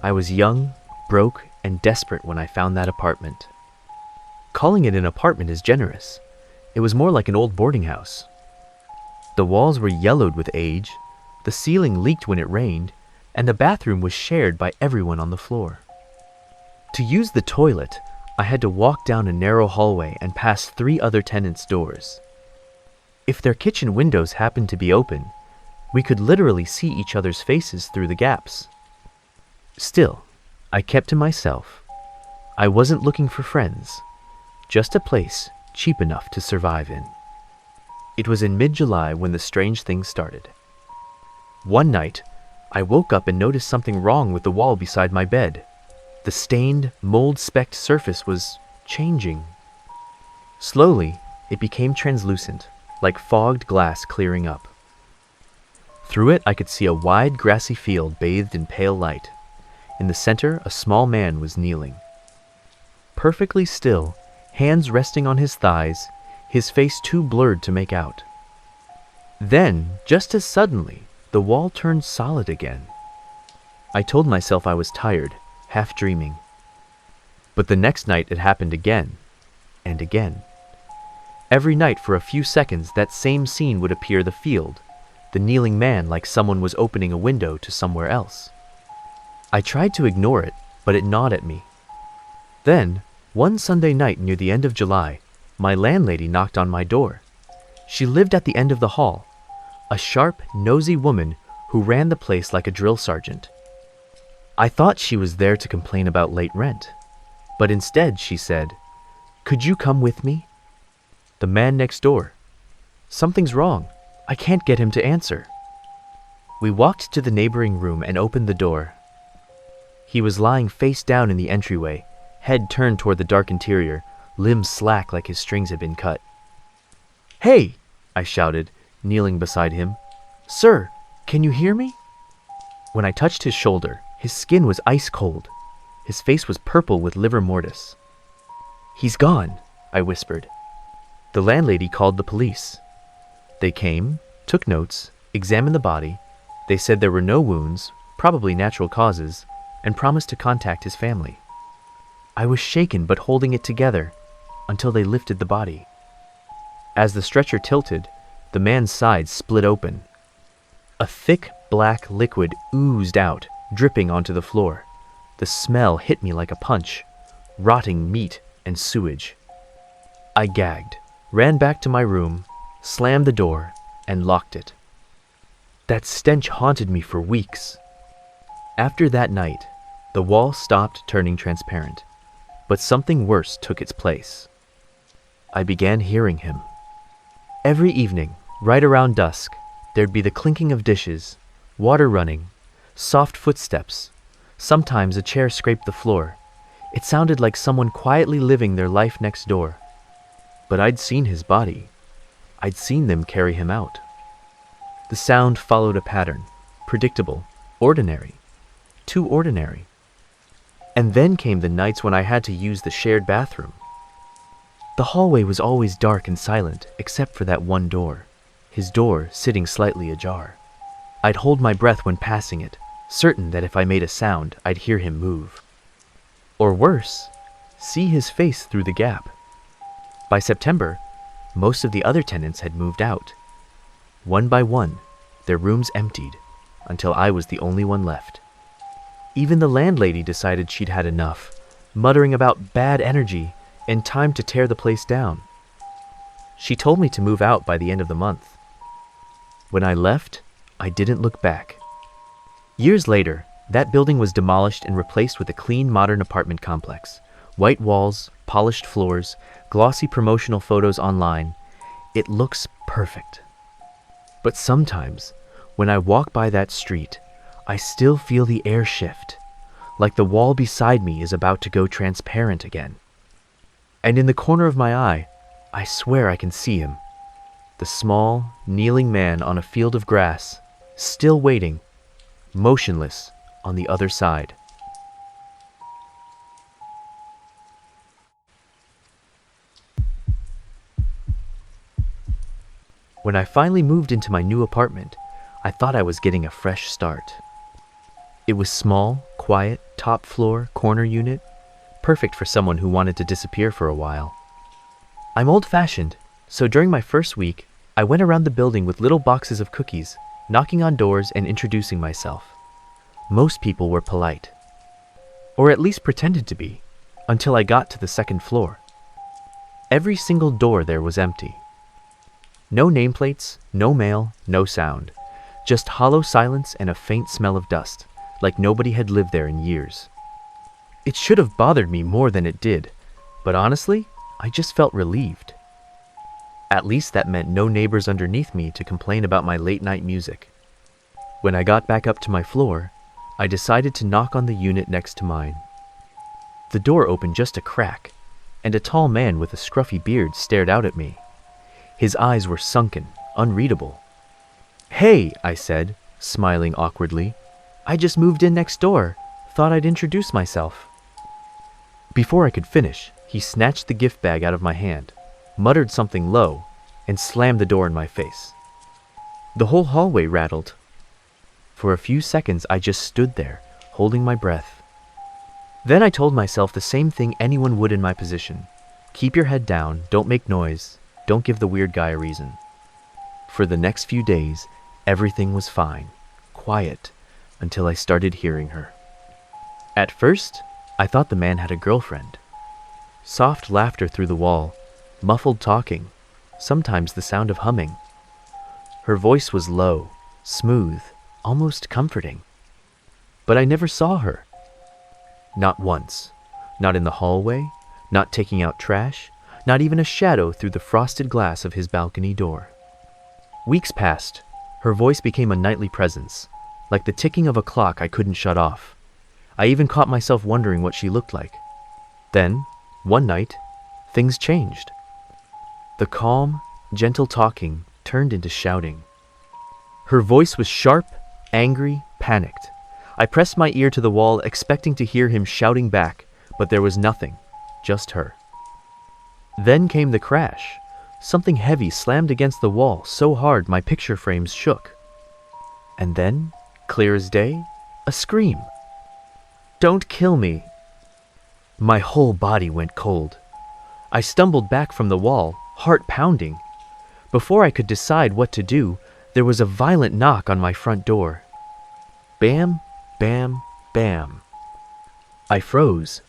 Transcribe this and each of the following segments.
I was young, broke, and desperate when I found that apartment. Calling it an apartment is generous. It was more like an old boarding house. The walls were yellowed with age, the ceiling leaked when it rained, and the bathroom was shared by everyone on the floor. To use the toilet, I had to walk down a narrow hallway and pass 3 other tenants' doors. If their kitchen windows happened to be open, we could literally see each other's faces through the gaps. Still, I kept to myself. I wasn't looking for friends, just a place cheap enough to survive in. It was in mid-July when the strange thing started. One night, I woke up and noticed something wrong with the wall beside my bed. The stained, mold-specked surface was changing. Slowly, it became translucent, like fogged glass clearing up. Through it, I could see a wide, grassy field bathed in pale light. In the center, a small man was kneeling. Perfectly still, hands resting on his thighs, his face too blurred to make out. Then, just as suddenly, the wall turned solid again. I told myself I was tired, half dreaming. But the next night it happened again, and again. Every night for a few seconds that same scene would appear: the field, the kneeling man like someone was opening a window to somewhere else. I tried to ignore it, but it gnawed at me. Then, one Sunday night near the end of July, my landlady knocked on my door. She lived at the end of the hall, a sharp, nosy woman who ran the place like a drill sergeant. I thought she was there to complain about late rent, but instead she said, "Could you come with me?" The man next door. "Something's wrong. I can't get him to answer." We walked to the neighboring room and opened the door. He was lying face down in the entryway, head turned toward the dark interior, limbs slack like his strings had been cut. "Hey!" I shouted, kneeling beside him. "Sir, can you hear me?" When I touched his shoulder, his skin was ice cold. His face was purple with livor mortis. "He's gone," I whispered. The landlady called the police. They came, took notes, examined the body. They said there were no wounds, probably natural causes, and promised to contact his family. I was shaken but holding it together until they lifted the body. As the stretcher tilted, the man's side split open. A thick black liquid oozed out, dripping onto the floor. The smell hit me like a punch, rotting meat and sewage. I gagged, ran back to my room, slammed the door, and locked it. That stench haunted me for weeks. After that night, the wall stopped turning transparent, but something worse took its place. I began hearing him. Every evening, right around dusk, there'd be the clinking of dishes, water running, soft footsteps. Sometimes a chair scraped the floor. It sounded like someone quietly living their life next door. But I'd seen his body. I'd seen them carry him out. The sound followed a pattern, predictable, ordinary, too ordinary. And then came the nights when I had to use the shared bathroom. The hallway was always dark and silent, except for that one door, his door sitting slightly ajar. I'd hold my breath when passing it, certain that if I made a sound, I'd hear him move. Or worse, see his face through the gap. By September, most of the other tenants had moved out. One by one, their rooms emptied, until I was the only one left. Even the landlady decided she'd had enough, muttering about bad energy and time to tear the place down. She told me to move out by the end of the month. When I left, I didn't look back. Years later, that building was demolished and replaced with a clean, modern apartment complex. White walls, polished floors, glossy promotional photos online. It looks perfect. But sometimes, when I walk by that street, I still feel the air shift, like the wall beside me is about to go transparent again. And in the corner of my eye, I swear I can see him. The small, kneeling man on a field of grass, still waiting, motionless on the other side. When I finally moved into my new apartment, I thought I was getting a fresh start. It was small, quiet, top floor, corner unit, perfect for someone who wanted to disappear for a while. I'm old-fashioned, so during my first week, I went around the building with little boxes of cookies, knocking on doors and introducing myself. Most people were polite, or at least pretended to be, until I got to the second floor. Every single door there was empty. No nameplates, no mail, no sound. Just hollow silence and a faint smell of dust, like nobody had lived there in years. It should have bothered me more than it did, but honestly, I just felt relieved. At least that meant no neighbors underneath me to complain about my late-night music. When I got back up to my floor, I decided to knock on the unit next to mine. The door opened just a crack, and a tall man with a scruffy beard stared out at me. His eyes were sunken, unreadable. "Hey," I said, smiling awkwardly. "I just moved in next door. Thought I'd introduce myself." Before I could finish, he snatched the gift bag out of my hand, muttered something low, and slammed the door in my face. The whole hallway rattled. For a few seconds, I just stood there, holding my breath. Then I told myself the same thing anyone would in my position. Keep your head down, don't make noise, don't give the weird guy a reason. For the next few days, everything was fine, quiet, until I started hearing her. At first, I thought the man had a girlfriend. Soft laughter through the wall, muffled talking, sometimes the sound of humming. Her voice was low, smooth, almost comforting. But I never saw her. Not once. Not in the hallway, not taking out trash, not even a shadow through the frosted glass of his balcony door. Weeks passed. Her voice became a nightly presence, like the ticking of a clock I couldn't shut off. I even caught myself wondering what she looked like. Then, one night, things changed. The calm, gentle talking turned into shouting. Her voice was sharp, angry, panicked. I pressed my ear to the wall, expecting to hear him shouting back, but there was nothing, just her. Then came the crash. Something heavy slammed against the wall so hard my picture frames shook. And then, clear as day, a scream. "Don't kill me!" My whole body went cold. I stumbled back from the wall, heart pounding. Before I could decide what to do, there was a violent knock on my front door. Bam, bam, bam. I froze.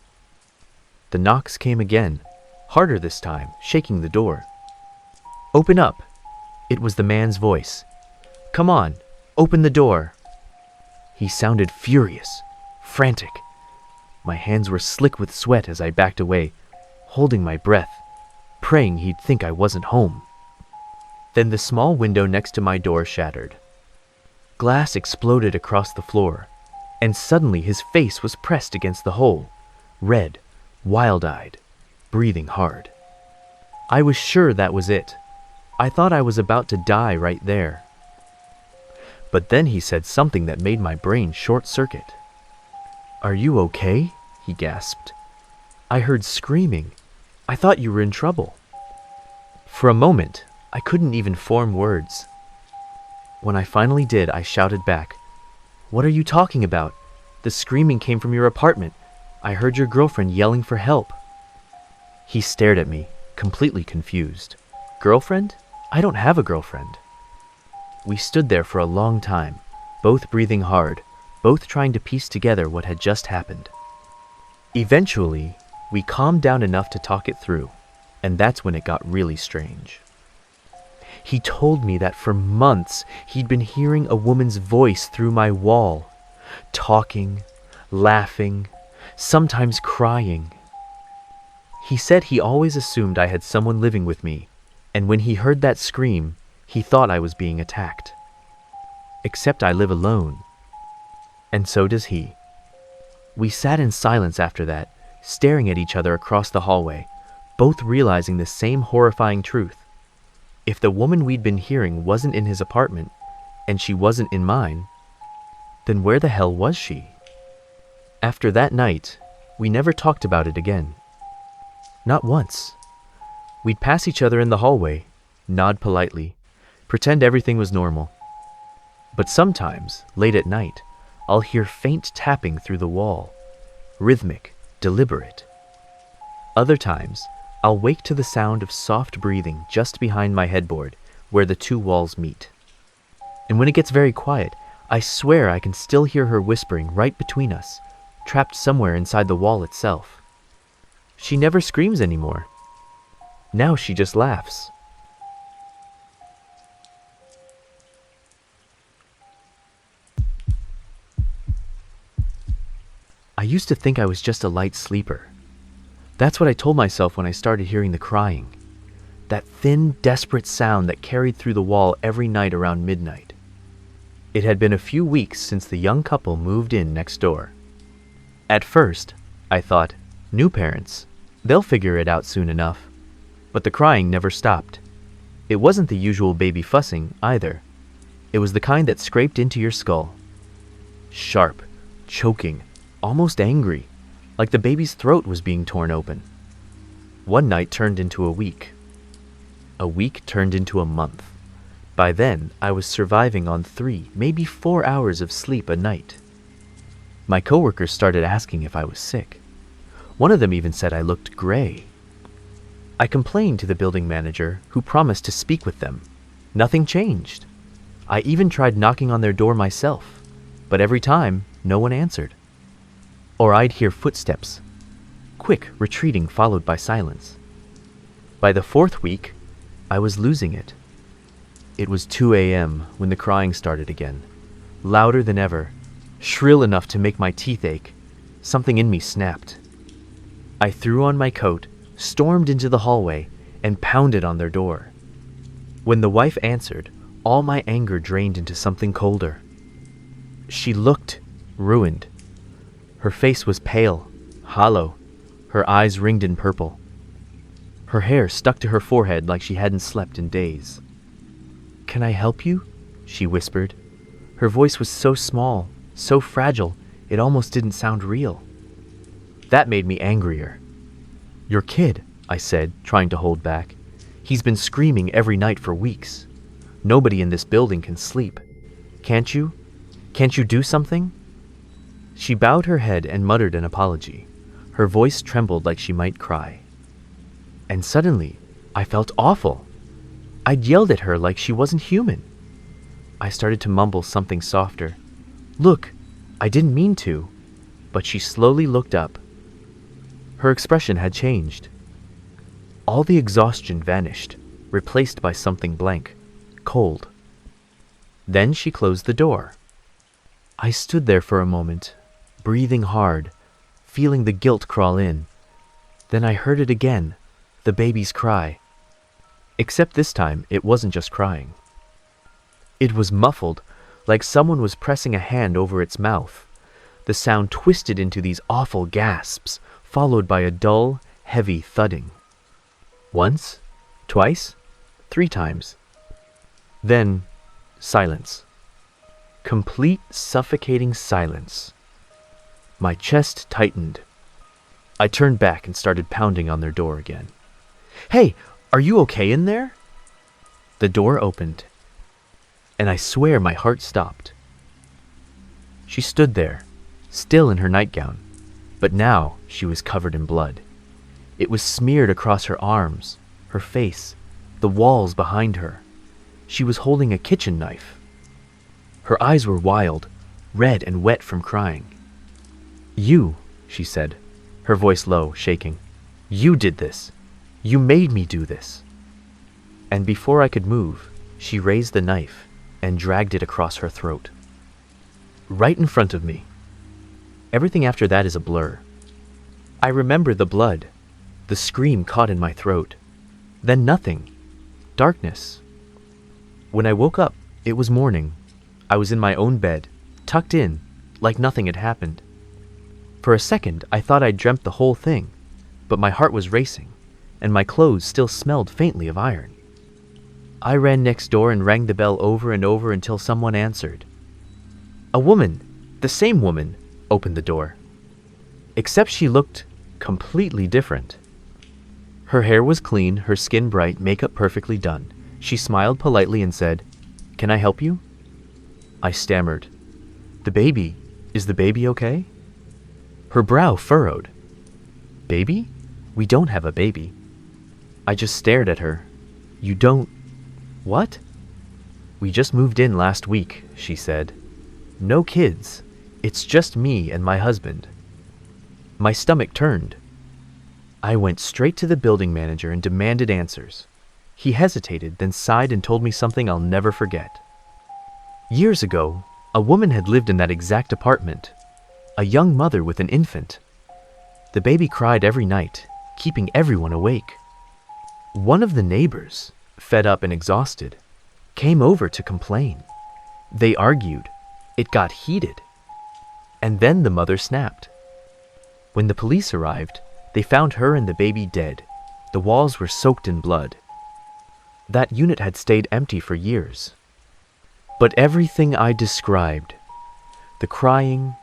The knocks came again, harder this time, shaking the door. "Open up." It was the man's voice. "Come on, open the door." He sounded furious, frantic. My hands were slick with sweat as I backed away, holding my breath, praying he'd think I wasn't home. Then the small window next to my door shattered. Glass exploded across the floor, and suddenly his face was pressed against the hole, red, wild-eyed, breathing hard. I was sure that was it. I thought I was about to die right there. But then he said something that made my brain short-circuit. "Are you okay?" he gasped. "I heard screaming. I thought you were in trouble." For a moment, I couldn't even form words. When I finally did, I shouted back, "What are you talking about? The screaming came from your apartment. I heard your girlfriend yelling for help." He stared at me, completely confused. "Girlfriend? I don't have a girlfriend." We stood there for a long time, both breathing hard, both trying to piece together what had just happened. Eventually, we calmed down enough to talk it through, and that's when it got really strange. He told me that for months he'd been hearing a woman's voice through my wall, talking, laughing, sometimes crying. He said he always assumed I had someone living with me, and when he heard that scream, he thought I was being attacked. Except I live alone. And so does he. We sat in silence after that, staring at each other across the hallway, both realizing the same horrifying truth. If the woman we'd been hearing wasn't in his apartment, and she wasn't in mine, then where the hell was she? After that night, we never talked about it again. Not once. We'd pass each other in the hallway, nod politely, pretend everything was normal. But sometimes, late at night, I'll hear faint tapping through the wall, rhythmic, deliberate. Other times, I'll wake to the sound of soft breathing just behind my headboard where the two walls meet. And when it gets very quiet, I swear I can still hear her whispering right between us, trapped somewhere inside the wall itself. She never screams anymore. Now she just laughs. I used to think I was just a light sleeper. That's what I told myself when I started hearing the crying. That thin, desperate sound that carried through the wall every night around midnight. It had been a few weeks since the young couple moved in next door. At first, I thought, new parents, they'll figure it out soon enough. But the crying never stopped. It wasn't the usual baby fussing, either. It was the kind that scraped into your skull. Sharp, choking, almost angry, like the baby's throat was being torn open. One night turned into a week. A week turned into a month. By then, I was surviving on 3, maybe 4 hours of sleep a night. My coworkers started asking if I was sick. One of them even said I looked gray. I complained to the building manager, who promised to speak with them. Nothing changed. I even tried knocking on their door myself, but every time, no one answered. Or I'd hear footsteps, quick retreating followed by silence. By the 4th week, I was losing it. It was 2 a.m. when the crying started again, louder than ever, shrill enough to make my teeth ache. Something in me snapped. I threw on my coat, stormed into the hallway, and pounded on their door. When the wife answered, all my anger drained into something colder. She looked ruined. Her face was pale, hollow, her eyes ringed in purple. Her hair stuck to her forehead like she hadn't slept in days. "Can I help you?" she whispered. Her voice was so small, so fragile, it almost didn't sound real. That made me angrier. "Your kid," I said, trying to hold back. "He's been screaming every night for weeks. Nobody in this building can sleep. Can't you do something?" She bowed her head and muttered an apology. Her voice trembled like she might cry. And suddenly, I felt awful. I'd yelled at her like she wasn't human. I started to mumble something softer. "Look, I didn't mean to." But she slowly looked up. Her expression had changed. All the exhaustion vanished, replaced by something blank, cold. Then she closed the door. I stood there for a moment, breathing hard, feeling the guilt crawl in. Then I heard it again, the baby's cry. Except this time, it wasn't just crying. It was muffled, like someone was pressing a hand over its mouth. The sound twisted into these awful gasps, followed by a dull, heavy thudding. Once, twice, 3 times. Then, silence. Complete, suffocating silence. My chest tightened. I turned back and started pounding on their door again. "Hey, are you okay in there?" The door opened, and I swear my heart stopped. She stood there, still in her nightgown, but now she was covered in blood. It was smeared across her arms, her face, the walls behind her. She was holding a kitchen knife. Her eyes were wild, red and wet from crying. "You," she said, her voice low, shaking. "You did this. You made me do this." And before I could move, she raised the knife and dragged it across her throat. Right in front of me. Everything after that is a blur. I remember the blood, the scream caught in my throat. Then nothing. Darkness. When I woke up, it was morning. I was in my own bed, tucked in, like nothing had happened. For a second, I thought I'd dreamt the whole thing, but my heart was racing, and my clothes still smelled faintly of iron. I ran next door and rang the bell over and over until someone answered. A woman, the same woman, opened the door. Except she looked completely different. Her hair was clean, her skin bright, makeup perfectly done. She smiled politely and said, "Can I help you?" I stammered. "The baby, Is the baby okay? Her brow furrowed. Baby? We don't have a baby. I just stared at her. You don't... What? We just moved in last week, she said. No kids. It's just me and my husband. My stomach turned. I went straight to the building manager and demanded answers. He hesitated, then sighed and told me something I'll never forget. Years ago, a woman had lived in that exact apartment, a young mother with an infant. The baby cried every night, keeping everyone awake. One of the neighbors, fed up and exhausted, came over to complain. They argued. It got heated. And then the mother snapped. When the police arrived, they found her and the baby dead. The walls were soaked in blood. That unit had stayed empty for years. But everything I described, the crying,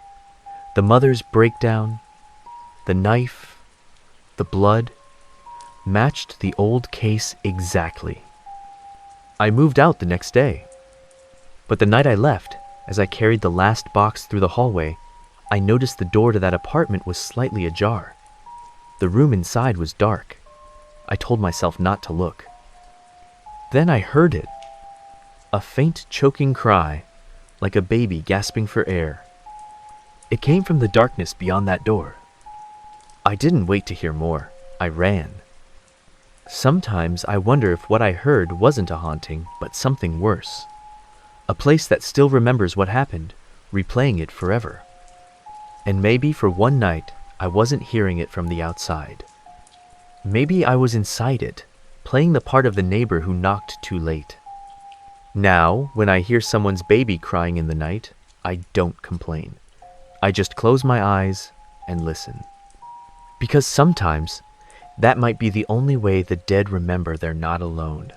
the mother's breakdown, the knife, the blood, matched the old case exactly. I moved out the next day. But the night I left, as I carried the last box through the hallway, I noticed the door to that apartment was slightly ajar. The room inside was dark. I told myself not to look. Then I heard it. A faint choking cry, like a baby gasping for air. It came from the darkness beyond that door. I didn't wait to hear more. I ran. Sometimes I wonder if what I heard wasn't a haunting, but something worse. A place that still remembers what happened, replaying it forever. And maybe for one night, I wasn't hearing it from the outside. Maybe I was inside it, playing the part of the neighbor who knocked too late. Now, when I hear someone's baby crying in the night, I don't complain. I just close my eyes and listen. Because sometimes, that might be the only way the dead remember they're not alone.